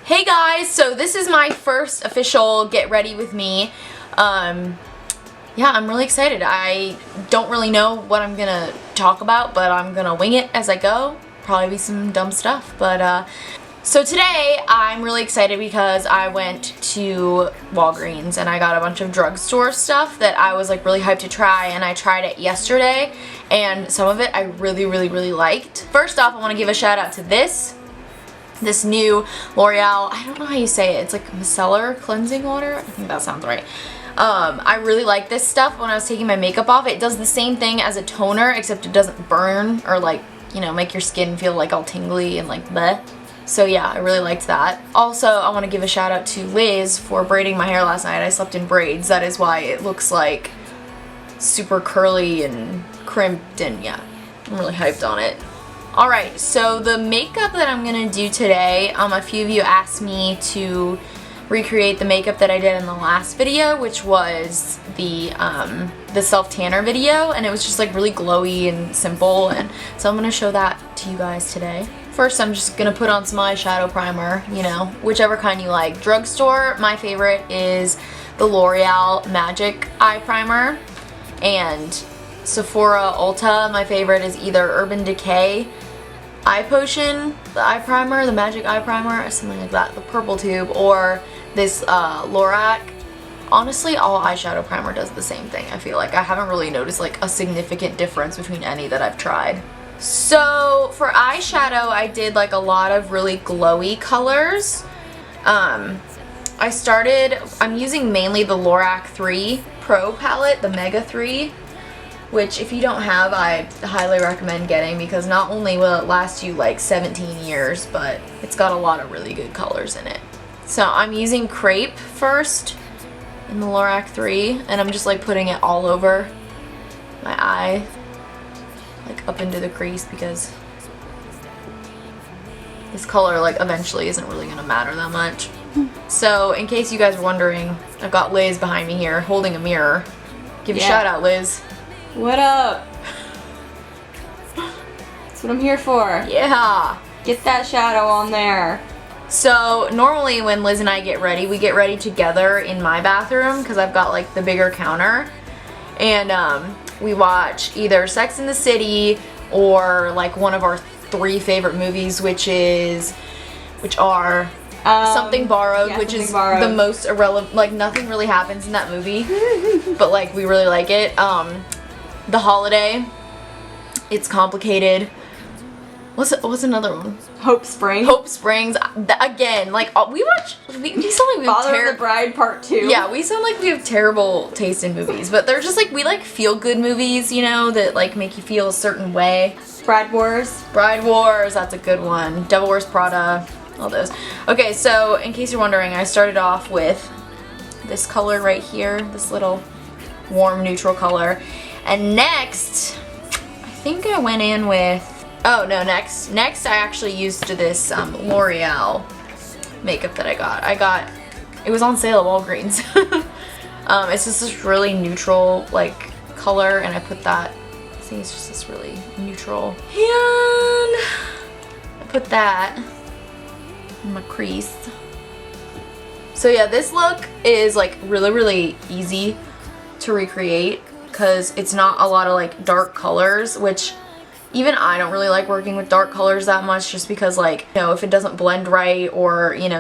Hey guys, so this is my first official get ready with me. Yeah, I'm really excited. I don't really know what I'm gonna talk about, but I'm gonna wing it as I go. Probably be some dumb stuff, but so today I'm really excited because I went to Walgreens and I got a bunch of drugstore stuff that I was like really hyped to try, and I tried it yesterday and some of it I really liked. First off, I want to give a shout out to this new L'Oreal, I don't know how you say it, it's like micellar cleansing water, I think that sounds right. I really like this stuff. When I was taking my makeup off, it does the same thing as a toner, except it doesn't burn or like, you know, make your skin feel like all tingly and like bleh. So yeah, I really liked that. Also, I want to give a shout out to Liz for braiding my hair last night. I slept in braids, that is why it looks like super curly and crimped, and yeah, I'm really hyped on it. Alright, so the makeup that I'm going to do today, a few of you asked me to recreate the makeup that I did in the last video, which was the self-tanner video, and it was just like really glowy and simple, and so I'm going to show that to you guys today. First, I'm just going to put on some eyeshadow primer, you know, whichever kind you like. Drugstore, my favorite is the L'Oreal Magic Eye Primer, and Sephora Ulta, my favorite is either Urban Decay Eye Potion, the eye primer, the Magic Eye Primer, or something like that, the purple tube, or this Lorac. Honestly, all eyeshadow primer does the same thing, I feel like. I haven't really noticed like a significant difference between any that I've tried. So for eyeshadow, I did like a lot of really glowy colors. I'm using mainly the Lorac 3 Pro palette, the Mega 3. Which if you don't have, I highly recommend getting, because not only will it last you like 17 years, but it's got a lot of really good colors in it. So I'm using Crepe first in the Lorac 3, and I'm just like putting it all over my eye, like up into the crease, because this color like eventually isn't really gonna matter that much. So in case you guys are wondering, I've got Liz behind me here holding a mirror. Give a shout out, Liz. What up? That's what I'm here for. Yeah. Get that shadow on there. So normally when Liz and I get ready, we get ready together in my bathroom because I've got like the bigger counter, and we watch either Sex and the City or like one of our 3 favorite movies, which are Something Borrowed, yeah, which Something is Borrowed. the most irrelevant, like nothing really happens in that movie, but like we really like it. The Holiday, It's Complicated. What's another one? Hope Springs. Hope Springs. Again, like we sound like we have Father of the Bride Part 2. Yeah, we sound like we have terrible taste in movies, but they're just like, we like feel good movies, you know, that like make you feel a certain way. Bride Wars. Bride Wars, that's a good one. Devil Wears Prada, all those. Okay, so in case you're wondering, I started off with this color right here, this little warm neutral color. And next, I think I went in with, oh no, next I actually used this L'Oreal makeup that I got. It was on sale at Walgreens. It's just this really neutral like color, and I put that, see, it's just this really neutral. And I put that in my crease. So yeah, this look is like really easy to recreate because it's not a lot of like dark colors, which even I don't really like working with dark colors that much, just because like, you know, if it doesn't blend right, or you know,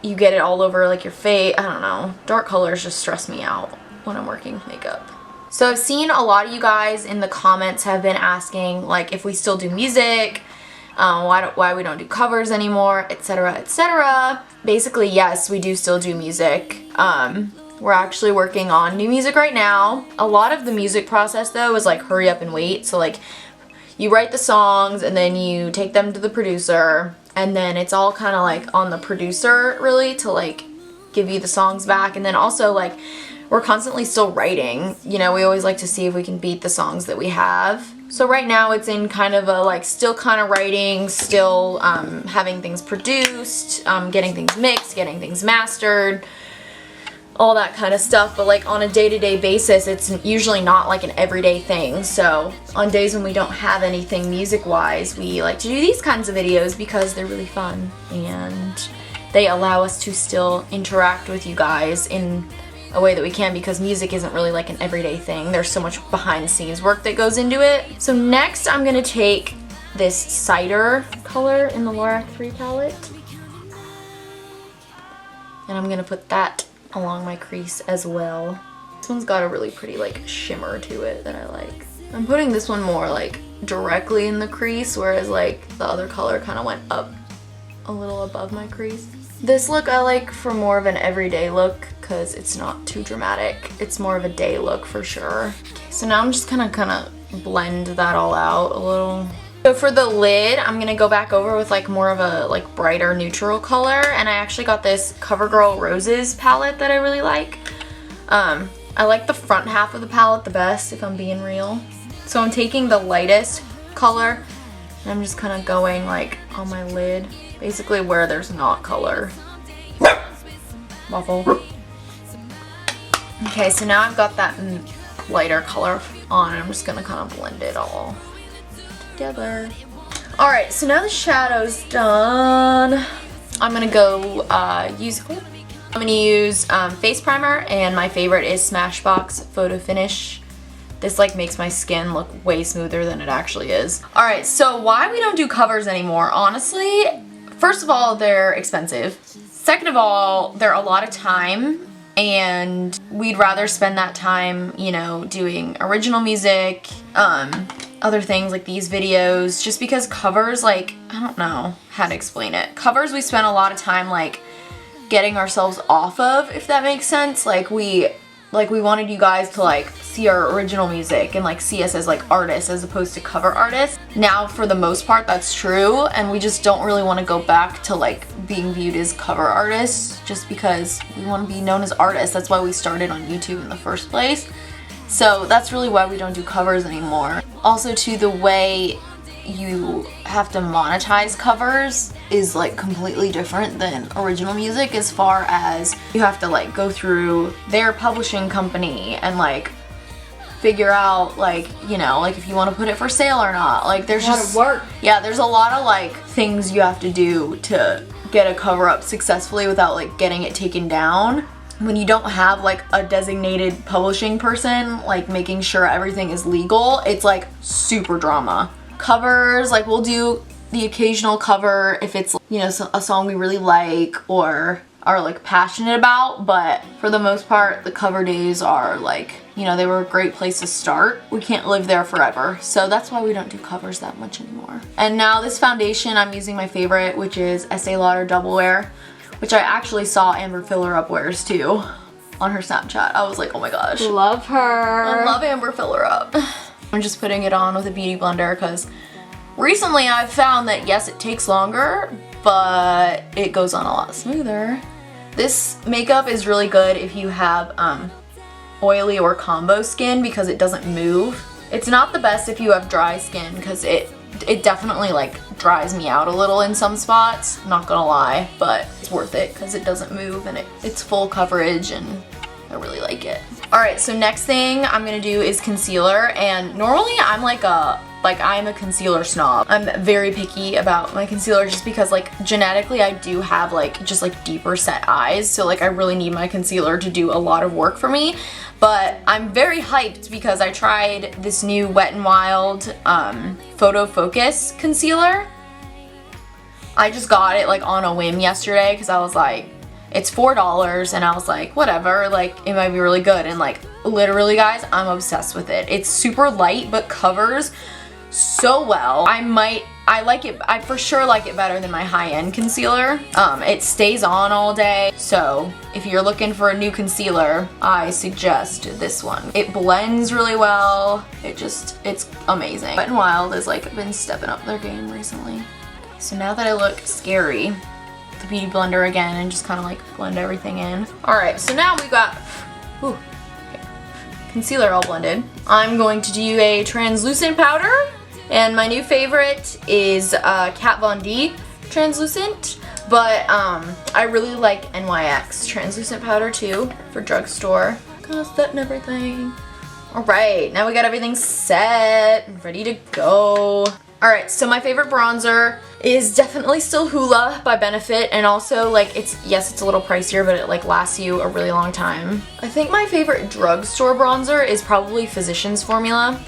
you get it all over like your face, I don't know, dark colors just stress me out when I'm working with makeup. So I've seen a lot of you guys in the comments have been asking like if we still do music, why we don't do covers anymore, etc, etc. Basically, yes, we do still do music. We're actually working on new music right now. A lot of the music process though is like hurry up and wait. So like you write the songs and then you take them to the producer, and then it's all kind of like on the producer really to like give you the songs back. And then also like we're constantly still writing, you know, we always like to see if we can beat the songs that we have. So right now it's in kind of a like still kind of writing, still having things produced, getting things mixed, getting things mastered, all that kind of stuff, but like on a day-to-day basis, it's usually not like an everyday thing. So on days when we don't have anything music-wise, we like to do these kinds of videos because they're really fun and they allow us to still interact with you guys in a way that we can, because music isn't really like an everyday thing. There's so much behind the scenes work that goes into it. So next I'm gonna take this cider color in the Lorac 3 palette, and I'm gonna put that along my crease as well. This one's got a really pretty like shimmer to it that I like. I'm putting this one more like directly in the crease, whereas like the other color kind of went up a little above my crease. This look I like for more of an everyday look because it's not too dramatic. It's more of a day look for sure. Okay, so now I'm just gonna kind of blend that all out a little. So for the lid, I'm gonna go back over with like more of a like brighter neutral color, and I actually got this CoverGirl Roses palette that I really like. I like the front half of the palette the best, if I'm being real. So I'm taking the lightest color and I'm just kind of going like on my lid, basically where there's not color. Waffle. Okay, so now I've got that lighter color on, and I'm just gonna kind of blend it all together. Alright, so now the shadow's done. I'm gonna go use face primer, and my favorite is Smashbox PhotoFinish. This like makes my skin look way smoother than it actually is. Alright, so why we don't do covers anymore? Honestly, first of all, they're expensive. Second of all, they're a lot of time, and we'd rather spend that time, you know, doing original music, other things like these videos, just because covers, like, I don't know how to explain it. Covers we spend a lot of time like getting ourselves off of, if that makes sense. Like we wanted you guys to like see our original music and like see us as like artists as opposed to cover artists. Now for the most part that's true, and we just don't really want to go back to like being viewed as cover artists just because we want to be known as artists. That's why we started on YouTube in the first place. So that's really why we don't do covers anymore. Also too, the way you have to monetize covers is like completely different than original music, as far as you have to like go through their publishing company and like figure out like, you know, like if you want to put it for sale or not. Like there's just work. Yeah, there's a lot of like things you have to do to get a cover up successfully without like getting it taken down. When you don't have like a designated publishing person like making sure everything is legal, it's like super drama. Covers, like we'll do the occasional cover if it's, you know, a song we really like or are like passionate about, but for the most part the cover days are like, you know, they were a great place to start. We can't live there forever, so that's why we don't do covers that much anymore. And now this foundation, I'm using my favorite, which is Estee Lauder Double Wear, which I actually saw Amber Filler Up wears too on her Snapchat. I was like, oh my gosh. Love her. I love Amber Filler Up. I'm just putting it on with a beauty blender because recently I've found that yes, it takes longer, but it goes on a lot smoother. This makeup is really good if you have oily or combo skin because it doesn't move. It's not the best if you have dry skin because it definitely like dries me out a little in some spots, not gonna lie, but it's worth it because it doesn't move and it's full coverage and I really like it. Alright, so next thing I'm gonna do is concealer, and normally I'm I'm a concealer snob. I'm very picky about my concealer just because like genetically I do have like just like deeper set eyes, so like I really need my concealer to do a lot of work for me. But I'm very hyped because I tried this new Wet n Wild Photo Focus concealer. I just got it like on a whim yesterday because I was like, it's $4 and I was like, whatever, like it might be really good, and like literally guys, I'm obsessed with it. It's super light but covers so well. I for sure like it better than my high-end concealer. It stays on all day, so if you're looking for a new concealer, I suggest this one. It blends really well. It's amazing. Wet n Wild has like been stepping up their game recently. So now that I look scary, the beauty blender again and just kind of like blend everything in. Alright, so now we got concealer all blended. I'm going to do a translucent powder, and my new favorite is Kat Von D translucent. But I really like NYX translucent powder too for drugstore. Got set and everything. Alright, now we got everything set and ready to go. Alright, so my favorite bronzer is definitely still HOOLA by Benefit, and also like yes, it's a little pricier, but it like lasts you a really long time. I think my favorite drugstore bronzer is probably Physicians Formula.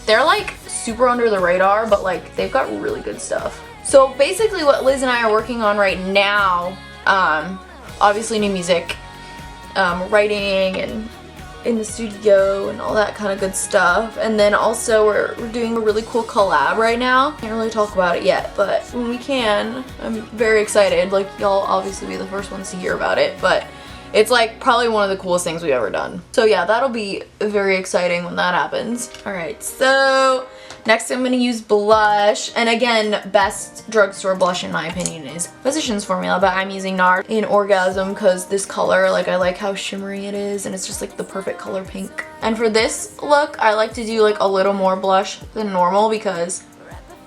They're like super under the radar, but like they've got really good stuff. So basically what Liz and I are working on right now, obviously new music, writing and in the studio and all that kind of good stuff. And then also we're doing a really cool collab right now. Can't really talk about it yet, but when we can, I'm very excited. Like, y'all obviously be the first ones to hear about it, but it's like probably one of the coolest things we've ever done. So yeah, that'll be very exciting when that happens. Alright, so next I'm going to use blush, and again, best drugstore blush in my opinion is Physicians Formula, but I'm using NARS in Orgasm because this color, like I like how shimmery it is, and it's just like the perfect color pink. And for this look, I like to do like a little more blush than normal because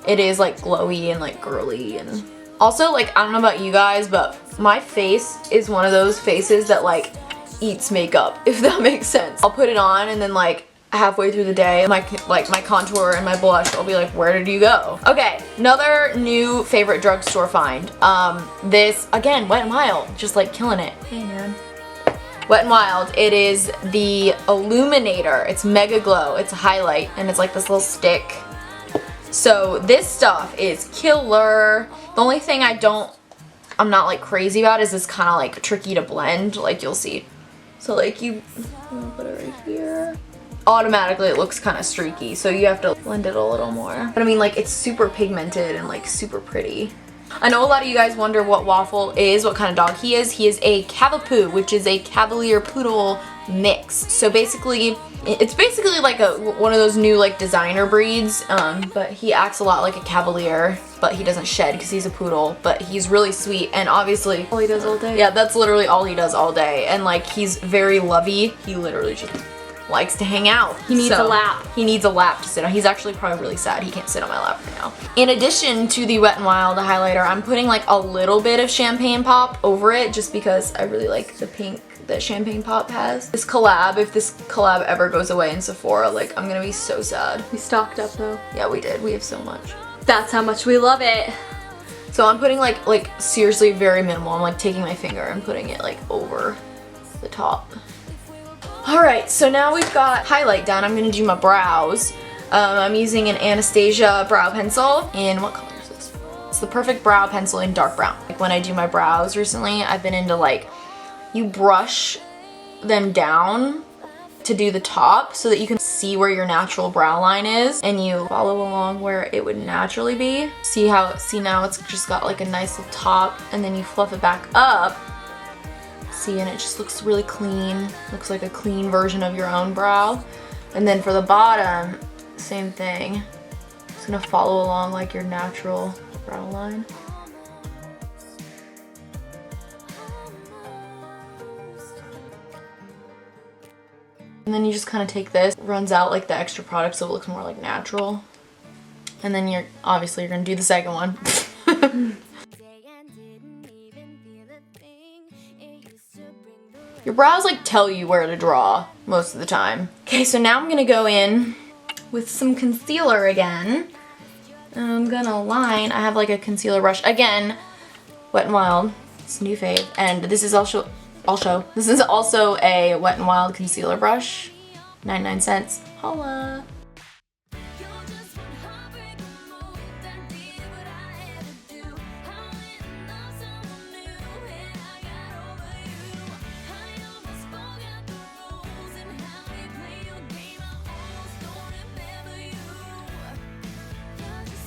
it is like glowy and like girly. And also, like, I don't know about you guys, but my face is one of those faces that like eats makeup, if that makes sense. I'll put it on and then like halfway through the day, my contour and my blush, I'll be like, where did you go? Okay, another new favorite drugstore find. This, again, Wet n Wild, just like killing it. Hey man. Wet n Wild, it is the Illuminator. It's Megaglo, it's a highlight, and it's like this little stick. So this stuff is killer. The only thing I'm not like crazy about is it's kind of like tricky to blend, like you'll see. So like you put it right here. Automatically it looks kind of streaky, so you have to blend it a little more. But I mean, like, it's super pigmented and like super pretty. I know a lot of you guys wonder what Waffle is, what kind of dog he is. He is a Cavapoo, which is a Cavalier Poodle mix. So basically, it's basically like one of those new like designer breeds, but he acts a lot like a Cavalier, but he doesn't shed because he's a poodle, but he's really sweet, and obviously all he does all day. Yeah, that's literally all he does all day, and like he's very lovey. He literally just likes to hang out. He needs a lap. He needs a lap to sit on. He's actually probably really sad he can't sit on my lap right now. In addition to the Wet n Wild highlighter, I'm putting like a little bit of Champagne Pop over it just because I really like the pink that Champagne Pop has. This collab, if this collab ever goes away in Sephora, like I'm gonna be so sad. We stocked up though. Yeah, we did. We have so much. That's how much we love it. So I'm putting like seriously very minimal. I'm like taking my finger and putting it like over the top. Alright, so now we've got highlight done. I'm going to do my brows. I'm using an Anastasia brow pencil in, what color is this? It's the perfect brow pencil in dark brown. Like when I do my brows recently, I've been into like, you brush them down to do the top so that you can see where your natural brow line is, and you follow along where it would naturally be. See now it's just got like a nice little top, and then you fluff it back up. See, and it just looks really clean. Looks like a clean version of your own brow. And then for the bottom, same thing. It's gonna follow along like your natural brow line. And then you just kind of take this, runs out like the extra product so it looks more like natural. And then you're gonna do the second one. Your brows like tell you where to draw most of the time. Okay, so now I'm gonna go in with some concealer again. I'm gonna line, I have like a concealer brush. Again, Wet n Wild, it's a new fave. And this is also a Wet n Wild concealer brush. 99 cents, holla.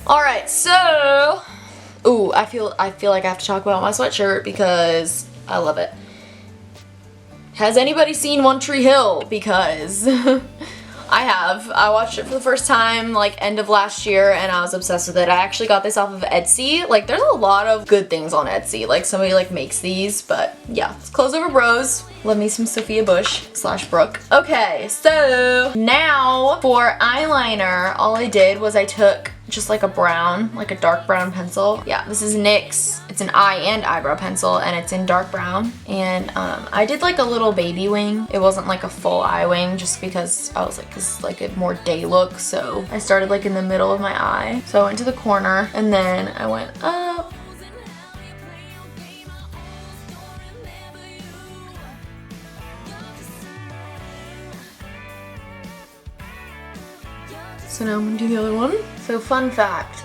Alright, so, ooh, I feel like I have to talk about my sweatshirt because I love it. Has anybody seen One Tree Hill? Because I have. I watched it for the first time like end of last year and I was obsessed with it. I actually got this off of Etsy. Like there's a lot of good things on Etsy. Like somebody like makes these, but yeah, it's Clothes Over Bros. Love me some Sophia Bush / Brooke. Okay, so now for eyeliner, all I did was I took just like a brown, like a dark brown pencil. Yeah, this is NYX. It's an eye and eyebrow pencil, and it's in dark brown. And I did like a little baby wing. It wasn't like a full eye wing just because I was like, this is like a more day look. So I started like in the middle of my eye. So I went to the corner and then I went up. So now I'm gonna do the other one. So fun fact,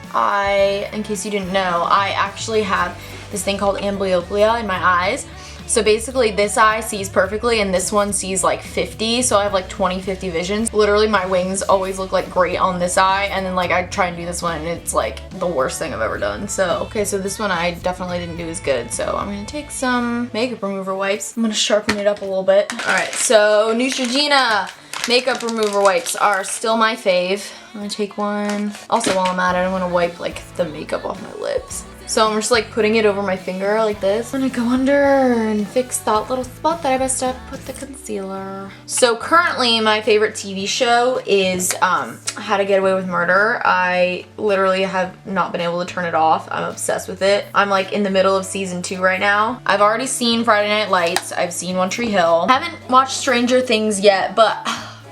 in case you didn't know, I actually have this thing called amblyopia in my eyes. So basically this eye sees perfectly and this one sees like 50, so I have like 20/50 visions. Literally my wings always look like great on this eye, and then like I try and do this one and it's like the worst thing I've ever done. So, okay, so this one I definitely didn't do as good, so I'm gonna take some makeup remover wipes. I'm gonna sharpen it up a little bit. Alright, so Neutrogena makeup remover wipes are still my fave. I'm gonna take one. Also while I'm at it, I'm gonna wipe like the makeup off my lips. So I'm just like putting it over my finger like this. I'm gonna go under and fix that little spot that I messed up with the concealer. So currently my favorite TV show is How to Get Away with Murder. I literally have not been able to turn it off. I'm obsessed with it. I'm like in the middle of season 2 right now. I've already seen Friday Night Lights. I've seen One Tree Hill. Haven't watched Stranger Things yet, but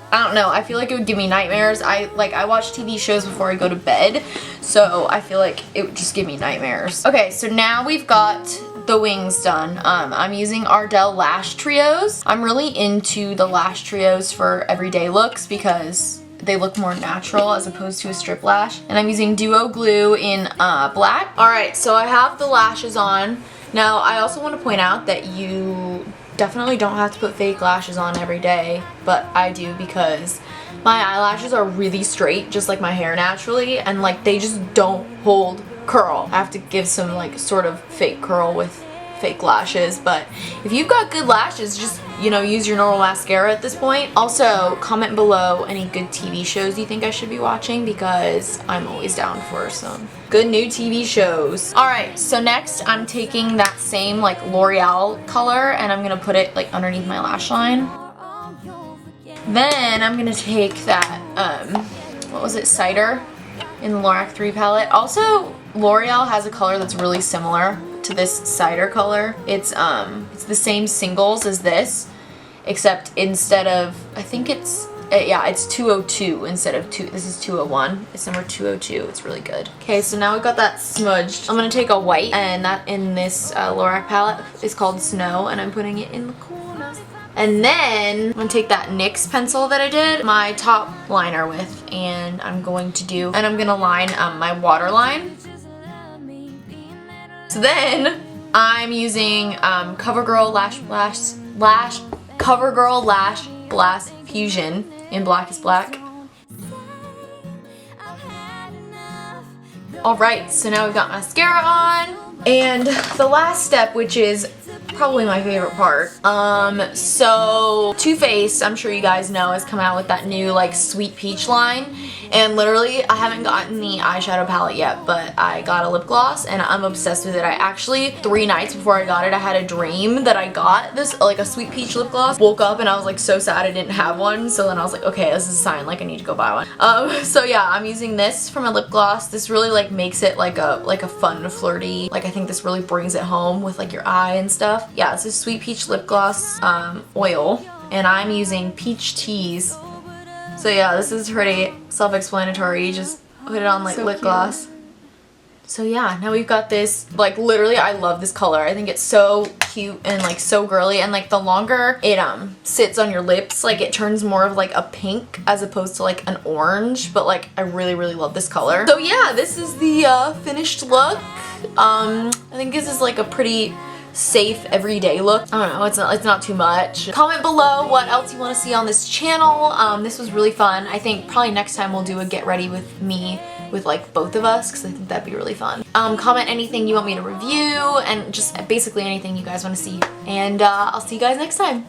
I don't know, I feel like it would give me nightmares. I watch TV shows before I go to bed, so I feel like it would just give me nightmares. Okay, so now we've got the wings done. I'm using Ardell Lash Trios. I'm really into the lash trios for everyday looks because they look more natural as opposed to a strip lash. And I'm using Duo Glue in black. Alright, so I have the lashes on. Now, I also want to point out that you definitely don't have to put fake lashes on every day, but I do because my eyelashes are really straight, just like my hair naturally, and like they just don't hold curl. I have to give some like sort of fake curl with fake lashes, but if you've got good lashes, just, you know, use your normal mascara at this point. Also, comment below any good TV shows you think I should be watching because I'm always down for some good new TV shows. Alright, so next I'm taking that same like L'Oreal color and I'm gonna put it like underneath my lash line. Then I'm gonna take that, what was it, Cider in the Lorac 3 palette. Also, L'Oreal has a color that's really similar to this Cider color. It's the same singles as this, except instead of, I think it's, yeah, it's 202 instead of this is 201. It's number 202. It's really good. Okay, so now we've got that smudged. I'm gonna take a white, and that in this Lorac palette is called Snow, and I'm putting it in the corner. And then I'm gonna take that NYX pencil that I did my top liner with, and I'm going to line my waterline. So then I'm using CoverGirl CoverGirl Lash Blast Fusion in Blackest Black. Alright, so now we've got mascara on. And the last step, which is probably my favorite part. So Too Faced, I'm sure you guys know, has come out with that new like Sweet Peach line. And literally, I haven't gotten the eyeshadow palette yet, but I got a lip gloss and I'm obsessed with it. I actually, 3 nights before I got it, I had a dream that I got this, like a Sweet Peach lip gloss. Woke up and I was like so sad I didn't have one, so then I was like, okay, this is a sign, like I need to go buy one. So yeah, I'm using this for my lip gloss. This really like makes it like a fun, flirty, like I think this really brings it home with like your eye and stuff. Yeah, this is Sweet Peach lip gloss oil, and I'm using Peach Tease. So yeah, this is pretty self-explanatory. You just put it on like lip gloss. So yeah, now we've got this, like literally I love this color. I think it's so cute and like so girly, and like the longer it sits on your lips, like it turns more of like a pink as opposed to like an orange, but like I really love this color. So yeah, this is the finished look. I think this is like a pretty safe everyday look. I don't know, it's not too much. Comment below what else you want to see on this channel. This was really fun. I think probably next time we'll do a get ready with me with like both of us, because I think that'd be really fun. Comment anything you want me to review and just basically anything you guys want to see, and I'll see you guys next time.